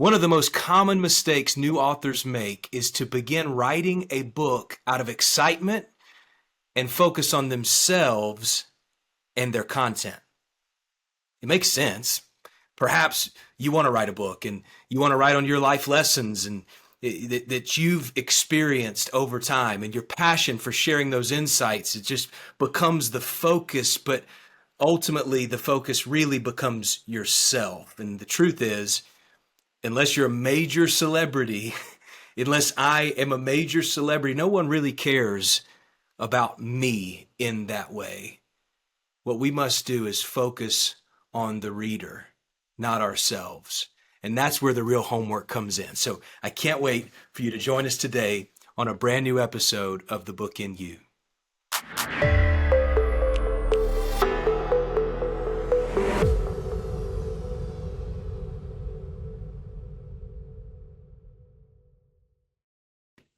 One of the most common mistakes new authors make is to begin writing a book out of excitement and focus on themselves and their content. It makes sense. Perhaps you want to write a book and you want to write on your life lessons and that you've experienced over time, and your passion for sharing those insights, it just becomes the focus, but ultimately the focus really becomes yourself. And the truth is, unless you're a major celebrity, unless I am a major celebrity, no one really cares about me in that way. What we must do is focus on the reader, not ourselves. And that's where the real homework comes in. So I can't wait for you to join us today on a brand new episode of The Book in You.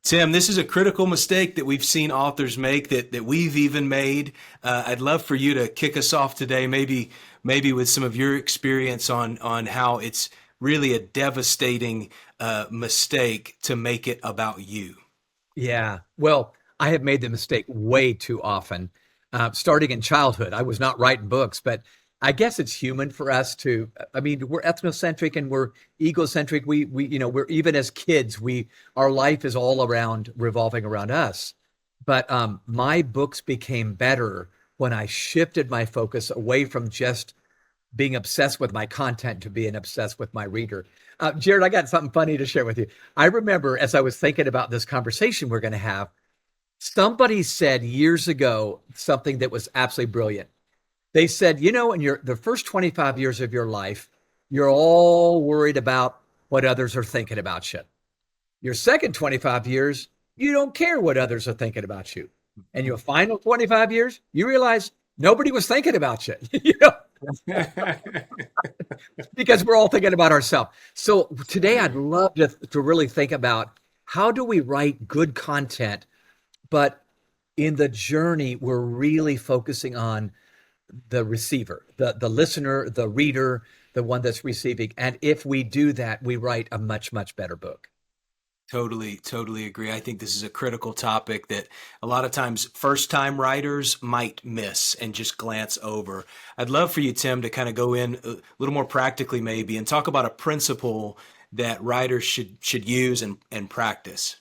Tim, this is a critical mistake that we've seen authors make, that we've even made. I'd love for you to kick us off today, maybe with some of your experience on how it's really a devastating mistake to make it about you. Yeah. Well, I have made the mistake way too often. Starting in childhood, I was not writing books, but I guess it's human for us to, I mean, we're ethnocentric and we're egocentric. We're even as kids, our life is all revolving around us. But my books became better when I shifted my focus away from just being obsessed with my content to being obsessed with my reader. Jared, I got something funny to share with you. I remember as I was thinking about this conversation we're going to have, somebody said years ago something that was absolutely brilliant. They said, in the first 25 years of your life, you're all worried about what others are thinking about you. Your second 25 years, you don't care what others are thinking about you. And your final 25 years, you realize nobody was thinking about you. Because we're all thinking about ourselves. So today I'd love to really think about how do we write good content, but in the journey, we're really focusing on the receiver, the listener, the reader, the one that's receiving. And if we do that, we write a much, much better book. Totally agree. I think this is a critical topic that a lot of times first-time writers might miss and just glance over. I'd love for you, Tim, to kind of go in a little more practically maybe and talk about a principle that writers should use and practice.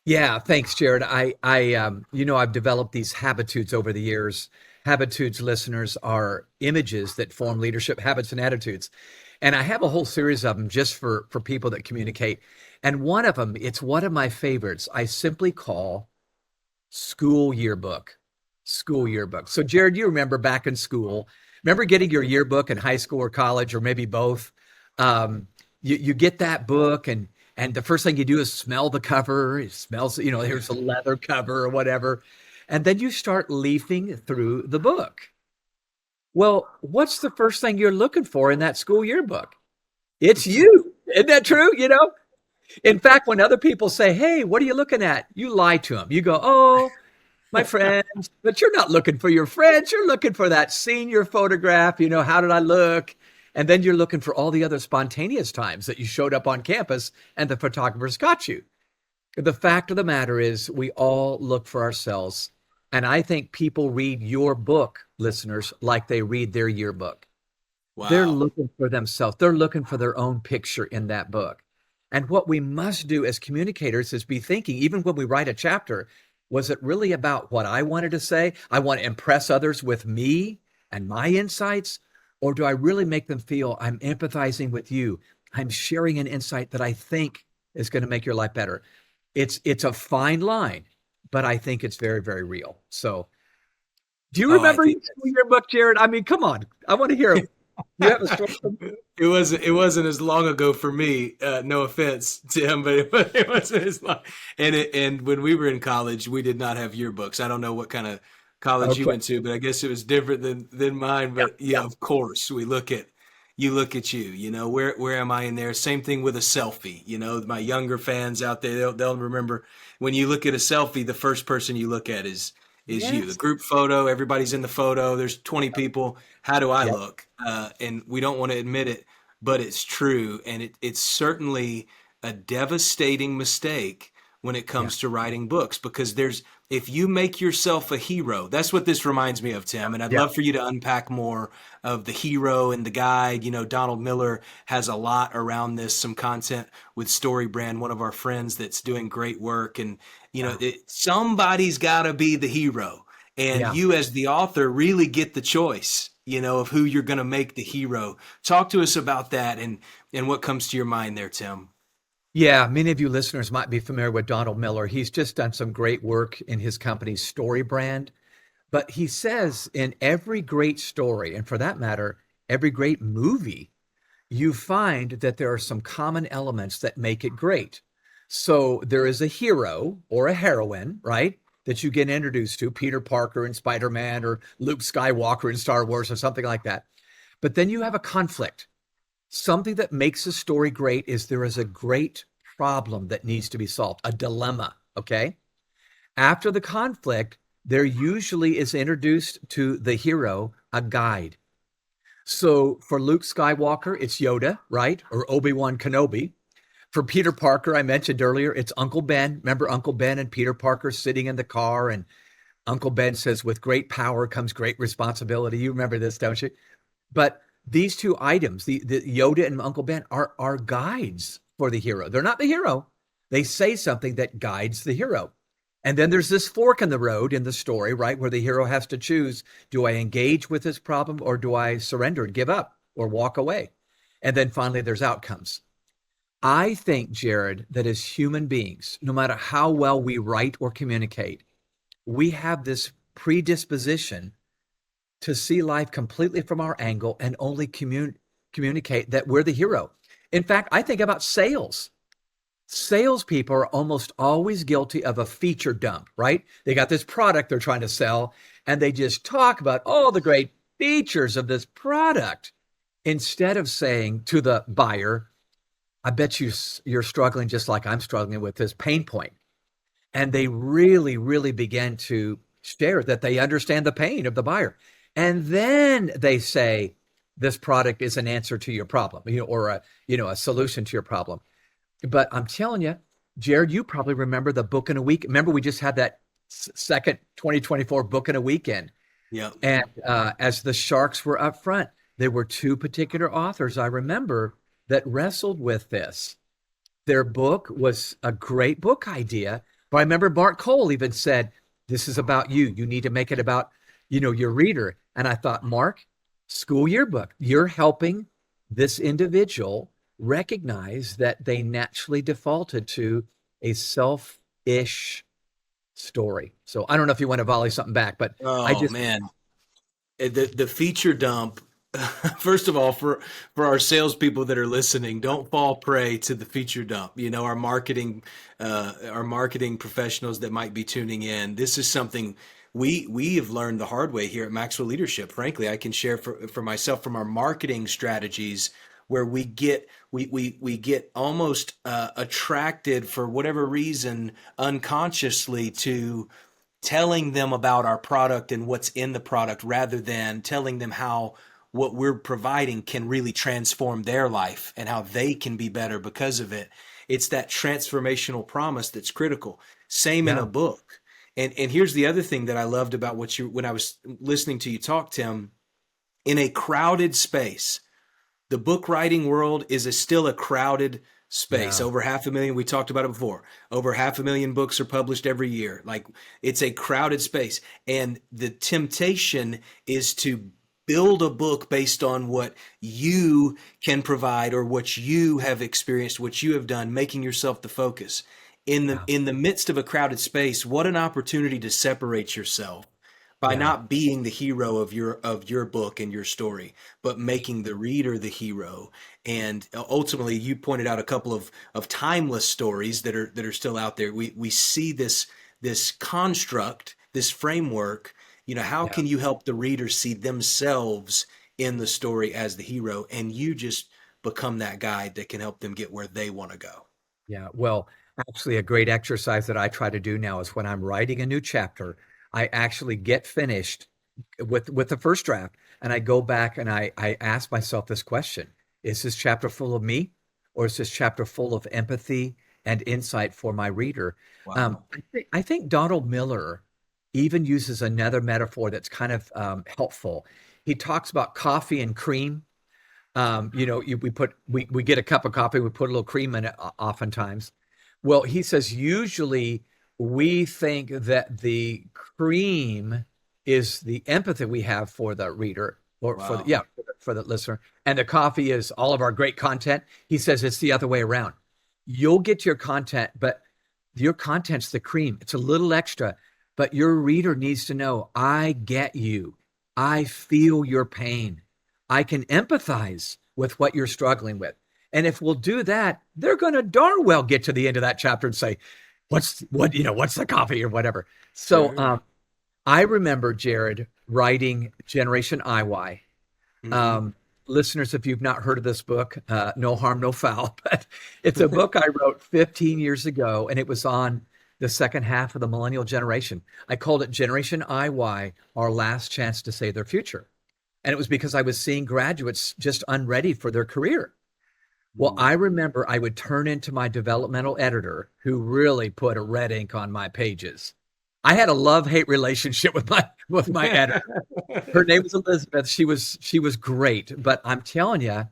Yeah, thanks, Jared. I've developed these habitudes over the years. Habitudes, listeners, are images that form leadership habits and attitudes. And I have a whole series of them just for people that communicate. And one of them, it's one of my favorites, I simply call school yearbook. School yearbook. So Jared, you remember back in school, remember getting your yearbook in high school or college or maybe both? You get that book and the first thing you do is smell the cover. It smells, there's a leather cover or whatever. And then you start leafing through the book. Well, what's the first thing you're looking for in that school yearbook? It's you. Isn't that true? In fact, when other people say, hey, what are you looking at? You lie to them. You go, oh, my friends. But you're not looking for your friends. You're looking for that senior photograph. How did I look? And then you're looking for all the other spontaneous times that you showed up on campus and the photographers got you. The fact of the matter is we all look for ourselves. And I think people read your book, listeners, like they read their yearbook. Wow. They're looking for themselves. They're looking for their own picture in that book. And what we must do as communicators is be thinking, even when we write a chapter, was it really about what I wanted to say? I want to impress others with me and my insights? Or do I really make them feel I'm empathizing with you? I'm sharing an insight that I think is going to make your life better. It's a fine line, but I think it's very, very real. So do you remember your book, Jared? I mean, come on. I want to hear it. You have a story. It wasn't as long ago for me. No offense, Tim, but it wasn't as long. And when we were in college, we did not have yearbooks. I don't know what kind of college you went to, but I guess it was different than mine. But yeah, of course, you look at you. Where am I in there? Same thing with a selfie. My younger fans out there, they'll remember when you look at a selfie, the first person you look at is you. The group photo, everybody's in the photo. There's 20 people. How do I look? And we don't want to admit it but it's true. And it's certainly a devastating mistake when it Yeah. comes to writing books, because if you make yourself a hero, that's what this reminds me of, Tim. And I'd Yeah. love for you to unpack more of the hero and the guide. Donald Miller has a lot around this, some content with StoryBrand, one of our friends that's doing great work. And, Yeah. somebody's got to be the hero. And Yeah. you, as the author, really get the choice, of who you're going to make the hero. Talk to us about that and what comes to your mind there, Tim. Yeah, many of you listeners might be familiar with Donald Miller. He's just done some great work in his company's story brand. But he says in every great story, and for that matter, every great movie, you find that there are some common elements that make it great. So there is a hero or a heroine, right? That you get introduced to, Peter Parker in Spider-Man or Luke Skywalker in Star Wars or something like that. But then you have a conflict. Something that makes a story great is there is a great problem that needs to be solved, a dilemma, okay? After the conflict, there usually is introduced to the hero a guide. So for Luke Skywalker, it's Yoda, right? Or Obi-Wan Kenobi. For Peter Parker, I mentioned earlier, it's Uncle Ben. Remember Uncle Ben and Peter Parker sitting in the car, and Uncle Ben says, with great power comes great responsibility. You remember this, don't you? But these two items, the Yoda and Uncle Ben, are guides for the hero. They're not the hero. They say something that guides the hero. And then there's this fork in the road in the story, right, where the hero has to choose, do I engage with this problem or do I surrender and give up or walk away? And then finally, there's outcomes. I think, Jared, that as human beings, no matter how well we write or communicate, we have this predisposition to see life completely from our angle and only communicate that we're the hero. In fact, I think about sales. Salespeople are almost always guilty of a feature dump, right? They got this product they're trying to sell, and they just talk about all the great features of this product instead of saying to the buyer, I bet you're struggling just like I'm struggling with this pain point. And they really, really begin to share that they understand the pain of the buyer. And then they say, this product is an answer to your problem, or a solution to your problem. But I'm telling you, Jared, you probably remember the book in a week. Remember, we just had that second 2024 book in a weekend. Yeah. And as the sharks were up front, there were two particular authors I remember that wrestled with this. Their book was a great book idea. But I remember Bart Cole even said, this is about you. You need to make it about, your reader. And I thought, Mark, school yearbook, you're helping this individual recognize that they naturally defaulted to a selfish story. So I don't know if you want to volley something back, but I Oh just, man, the feature dump. First of all, for our salespeople that are listening, don't fall prey to the feature dump. Our marketing professionals that might be tuning in. This is something we have learned the hard way here at Maxwell Leadership. Frankly, I can share for myself from our marketing strategies where we get almost attracted for whatever reason unconsciously to telling them about our product and what's in the product rather than telling them how what we're providing can really transform their life and how they can be better because of it. It's that transformational promise that's critical. Same in a yeah, book. And here's the other thing that I loved about when I was listening to you talk, Tim, in a crowded space. The book writing world still a crowded space. yeah, Over 500,000, we talked about it before. Over 500,000 books are published every year. Like, it's a crowded space. And the temptation is to build a book based on what you can provide or what you have experienced, what you have done, making yourself the focus. yeah, In the midst of a crowded space, what an opportunity to separate yourself by yeah, not being the hero of your book and your story, but making the reader the hero. And ultimately, you pointed out a couple of timeless stories that are still out there. We see this construct, this framework. How yeah. can you help the reader see themselves in the story as the hero, and you just become that guide that can help them get where they want to go. Yeah, well, actually, a great exercise that I try to do now is when I'm writing a new chapter, I actually get finished with the first draft, and I go back and I ask myself this question. Is this chapter full of me, or is this chapter full of empathy and insight for my reader? Wow. I think Donald Miller even uses another metaphor that's kind of helpful. He talks about coffee and cream. We get a cup of coffee, we put a little cream in it oftentimes. Well, he says usually we think that the cream is the empathy we have for the reader, or for the, Wow. yeah, for the listener, and the coffee is all of our great content. He says it's the other way around. You'll get your content, but your content's the cream. It's a little extra, but your reader needs to know, I get you. I feel your pain. I can empathize with what you're struggling with. And if we'll do that, they're going to darn well get to the end of that chapter and say, what's the coffee or whatever. So Sure. I remember, Jared, writing Generation IY. Hmm. Um, Listeners, if you've not heard of this book, no harm, no foul, but it's a book I wrote 15 years ago, and it was on the second half of the millennial generation. I called it Generation IY, Our Last Chance to Save Their Future. And it was because I was seeing graduates just unready for their career. Well, I remember I would turn into my developmental editor, who really put a red ink on my pages. I had a love-hate relationship with my editor. Her name was Elizabeth. She was great, but I'm telling you,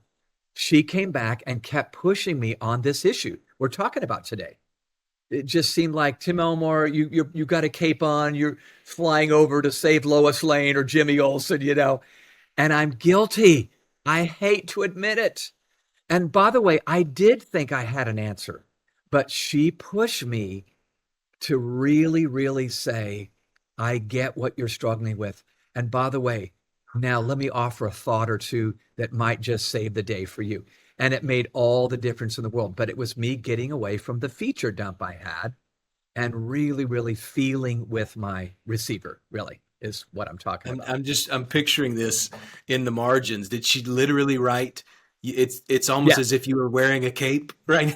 she came back and kept pushing me on this issue we're talking about today. It just seemed like, Tim Elmore, you got a cape on, you're flying over to save Lois Lane or Jimmy Olsen. And I'm guilty. I hate to admit it. And by the way, I did think I had an answer, but she pushed me to really, really say, I get what you're struggling with. And by the way, now let me offer a thought or two that might just save the day for you. And it made all the difference in the world. But it was me getting away from the feature dump I had and really, really feeling with my receiver, really, is what I'm talking I'm, about. I'm just I'm picturing this in the margins. Did she literally write? It's almost Yeah. as if you were wearing a cape, right?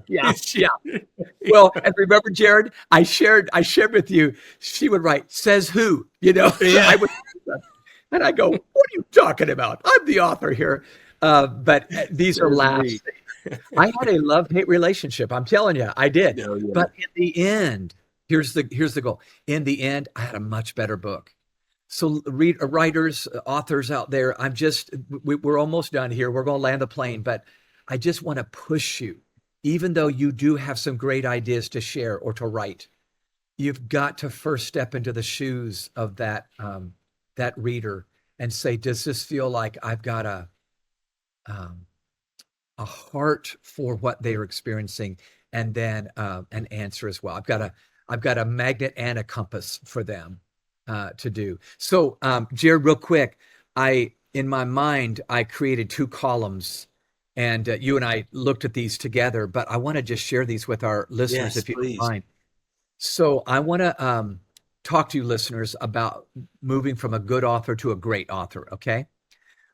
Yeah. She- Yeah. Well, and remember, Jared, I shared with you, she would write, says who, so yeah. I would, and I go, what are you talking about? I'm the author here. But these are Says me. laughs. I had a love-hate relationship. I'm telling you, I did. No, yeah. But in the end, here's the goal. In the end, I had a much better book. So writers, authors out there, we're almost done here. We're going to land the plane, but I just want to push you. Even though you do have some great ideas to share or to write, you've got to first step into the shoes of that reader and say, does this feel like I've got um, a heart for what they are experiencing, and then an answer as well. I've got a magnet and a compass for them to do. So, Jared, real quick, I in my mind I created two columns, and you and I looked at these together. But I want to just share these with our listeners, Yes, if you don't please. mind. So, I want to talk to you listeners about moving from a good author to a great author. Okay.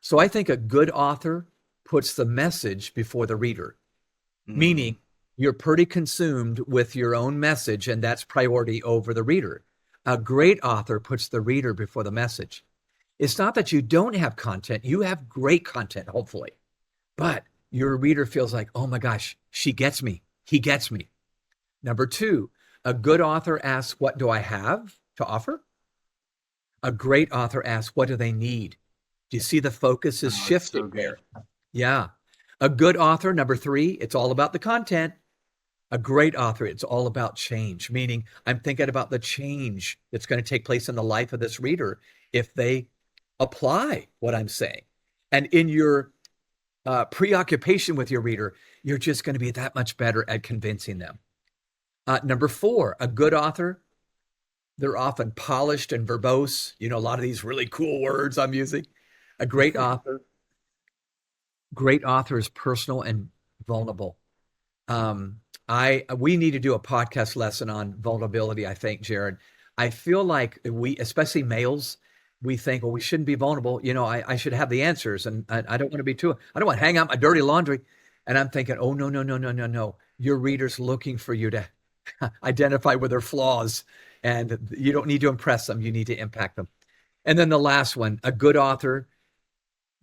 So I think a good author puts the message before the reader, Mm, meaning you're pretty consumed with your own message, and that's priority over the reader. A great author puts the reader before the message. It's not that you don't have content, you have great content, hopefully, but your reader feels like, oh my gosh, she gets me, he gets me. Number two, a good author asks, what do I have to offer? A great author asks, what do they need? Do you see the focus is oh, it's shifting so good. there? Yeah. A good author, number three, it's all about the content. A great author, it's all about change, meaning I'm thinking about the change that's going to take place in the life of this reader if they apply what I'm saying. And in your preoccupation with your reader, you're just going to be that much better at convincing them. Number four, a good author, they're often polished and verbose. A lot of these really cool words I'm using. A great author is personal and vulnerable. Um, I we need to do a podcast lesson on vulnerability, I think, Jared. I feel like we, especially males, we think, well, we shouldn't be vulnerable. I should have the answers, and I don't want to be too. I don't want to hang out my dirty laundry. And I'm thinking, oh no, no, no, no, no, no. Your reader's looking for you to identify with their flaws, and you don't need to impress them. You need to impact them. And then the last one, a good author,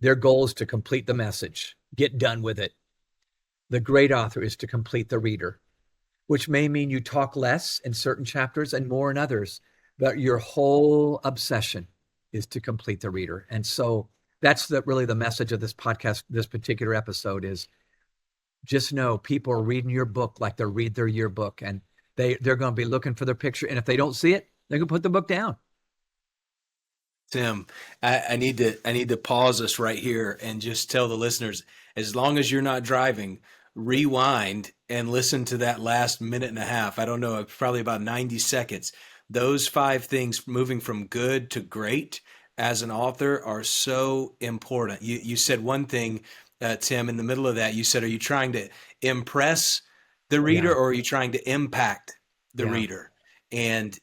their goal is to complete the message. get done with it. The great author is to complete the reader, which may mean you talk less in certain chapters and more in others, but your whole obsession is to complete the reader. And so that's really the message of this podcast, this particular episode is just know people are reading your book like they read their yearbook, and they're going to be looking for their picture. And if they don't see it, they're going to put the book down. Tim, I need to pause us right here and just tell the listeners, as long as you're not driving, rewind and listen to that last minute and a half. I don't know, probably about 90 seconds. Those 5 things, moving from good to great as an author, are so important. You said one thing, Tim, in the middle of that. You said, are you trying to impress the reader, Yeah. or are you trying to impact the Yeah. reader? And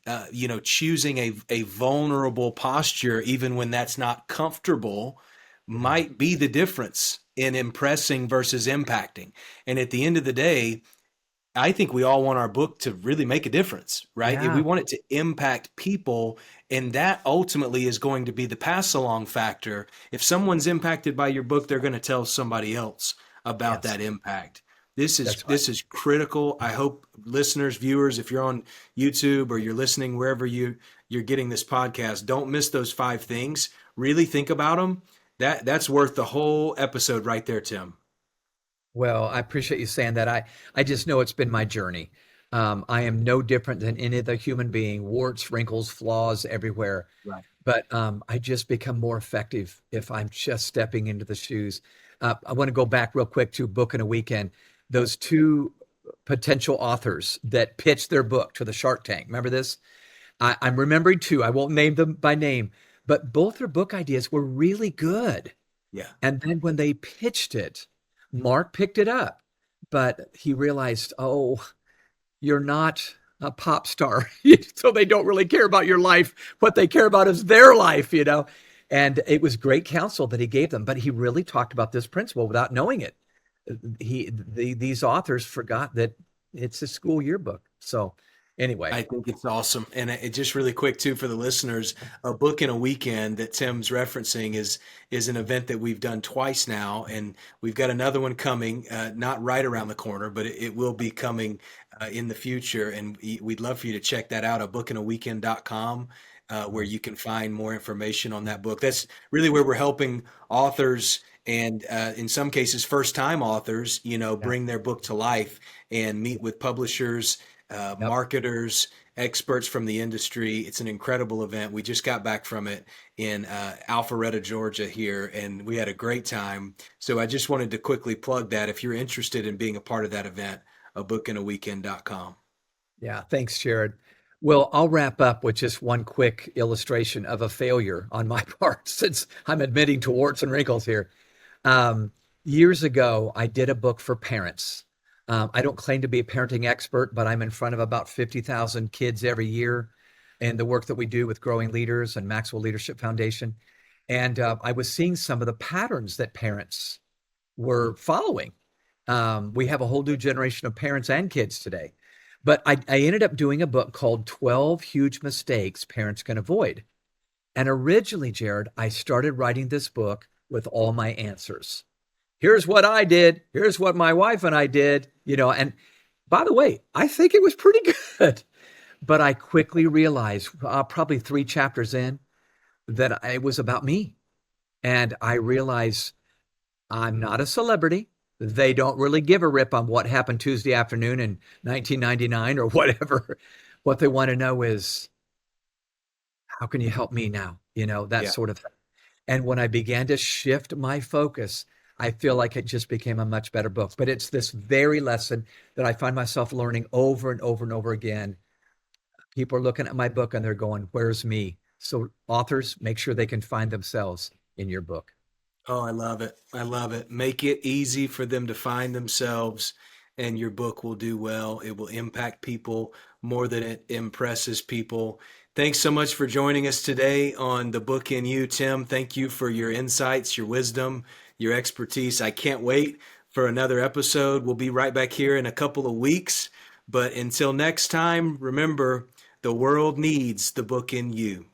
choosing a vulnerable posture, even when that's not comfortable, Yeah. might be the difference in impressing versus impacting. And at the end of the day, I think we all want our book to really make a difference, right? If we Yeah. want it to impact people, and that ultimately is going to be the pass along factor. If someone's impacted by your book, they're going to tell somebody else about Yes. that impact. This is That's right. this is critical. I hope listeners, viewers, if you're on YouTube or you're listening wherever you're getting this podcast, don't miss those 5 things. Really think about them. That's worth the whole episode right there, Tim. Well, I appreciate you saying that. I just know it's been my journey. I am no different than any other human being, warts, wrinkles, flaws everywhere. Right. But I just become more effective if I'm just stepping into the shoes. I want to go back real quick to Book in a Weekend. Those two potential authors that pitched their book to the Shark Tank. Remember this? I'm remembering two. I won't name them by name, but both their book ideas were really good. Yeah. And then when they pitched it, Mark picked it up, but he realized, oh, you're not a pop star. So they don't really care about your life. What they care about is their life. And it was great counsel that he gave them, but he really talked about this principle without knowing it. These authors forgot that it's a school yearbook. So anyway, I think it's awesome. And it just really quick too for the listeners, a book in a weekend that Tim's referencing is an event that we've done twice now, and we've got another one coming, not right around the corner, but it will be coming in the future. And we'd love for you to check that out at bookinaweekend.com, where you can find more information on that book. That's really where we're helping authors and in some cases first time authors, yeah, bring their book to life and meet with publishers, yep. marketers, experts from the industry. It's an incredible event. We just got back from it in Alpharetta, Georgia here, and we had a great time. So I just wanted to quickly plug that if you're interested in being a part of that event, bookinaweekend.com. Yeah, thanks, Jared. Well, I'll wrap up with just one quick illustration of a failure on my part, since I'm admitting to warts and wrinkles here. Um, Years ago, I did a book for parents. I don't claim to be a parenting expert, but I'm in front of about 50,000 kids every year and the work that we do with Growing Leaders and Maxwell Leadership Foundation. And I was seeing some of the patterns that parents were following. We have a whole new generation of parents and kids today. But I ended up doing a book called 12 Huge Mistakes Parents Can Avoid. And originally, Jared, I started writing this book with all my answers. Here's what I did. Here's what my wife and I did. And by the way, I think it was pretty good. But I quickly realized, probably 3 chapters in, that it was about me. And I realized I'm not a celebrity. They don't really give a rip on what happened Tuesday afternoon in 1999 or whatever. What they want to know is, how can you help me now? That Yeah. sort of thing. And when I began to shift my focus, I feel like it just became a much better book. But it's this very lesson that I find myself learning over and over and over again. People are looking at my book and they're going, where's me? So authors, make sure they can find themselves in your book. Oh, I love it. I love it. Make it easy for them to find themselves, and your book will do well. It will impact people more than it impresses people. Thanks so much for joining us today on The Book in You, Tim. Thank you for your insights, your wisdom, your expertise. I can't wait for another episode. We'll be right back here in a couple of weeks. But until next time, remember, the world needs the book in you.